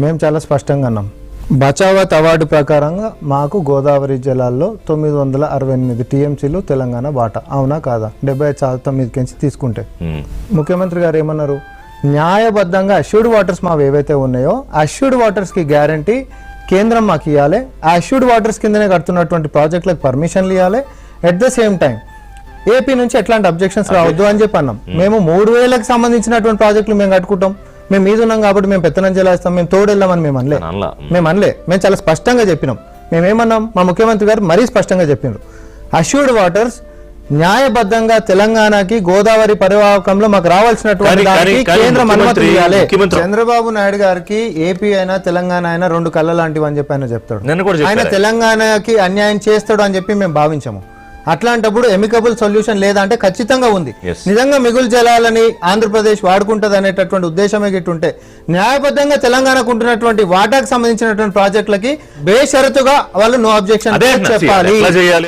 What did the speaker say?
మేము చాలా స్పష్టంగా అన్నాం. బచావత్ అవార్డు ప్రకారంగా మాకు గోదావరి జలాల్లో 968 టీఎంసీలు తెలంగాణ వాటా, అవునా కాదా? 75% మీదకించి తీసుకుంటే ముఖ్యమంత్రి గారు ఏమన్నారు? న్యాయబద్ధంగా అష్యూర్డ్ వాటర్స్ మావి ఏవైతే ఉన్నాయో అష్యూర్డ్ వాటర్స్కి గ్యారంటీ కేంద్రం మాకు ఇవ్వాలి. ఆ అష్యూర్డ్ వాటర్స్ కిందనే కడుతున్నటువంటి ప్రాజెక్టులకు పర్మిషన్లు ఇవ్వాలి. At the same time AP నుంచి ఎట్లాంటి అబ్జెక్షన్స్ రావద్దు అని చెప్పి అన్నాం. మేము 3000కి సంబంధించినటువంటి ప్రాజెక్టులు మేము కట్టుకుంటాం, మేము మీద ఉన్నాం కాబట్టి మేము పెత్తనం చెల్లాస్తాం, మేము తోడెళ్ళామని మేము అనలే. మేము చాలా స్పష్టంగా చెప్పినాం. మేమేమన్నాం? మా ముఖ్యమంత్రి గారు మరీ స్పష్టంగా చెప్పినారు, అష్యూర్డ్ వాటర్స్ న్యాయబద్ధంగా తెలంగాణకి గోదావరి పరివాహకంలో మాకు రావాల్సినటువంటి దానికి కేంద్రం అనుమతి ఇవ్వాలి. చంద్రబాబు నాయుడు గారికి ఏపీ అయినా తెలంగాణ అయినా రెండు కళ్ళ లాంటివి అని చెప్పి ఆయన చెప్తాడు. ఆయన తెలంగాణకి అన్యాయం చేస్తాడు అని చెప్పి మేము భావించాము. అట్లాంటప్పుడు ఎమికబుల్ సొల్యూషన్ లేదా అంటే ఖచ్చితంగా ఉంది. నిజంగా మిగులు జలాలని ఆంధ్రప్రదేశ్ వాడుకుంటది అనేటటువంటి ఉద్దేశమే గిట్టుంటే న్యాయబద్ధంగా తెలంగాణకు ఉంటున్నటువంటి వాటాకు సంబంధించినటువంటి ప్రాజెక్టులకి బేషరతుగా వాళ్ళు నో అబ్జెక్షన్ చెప్పాలి.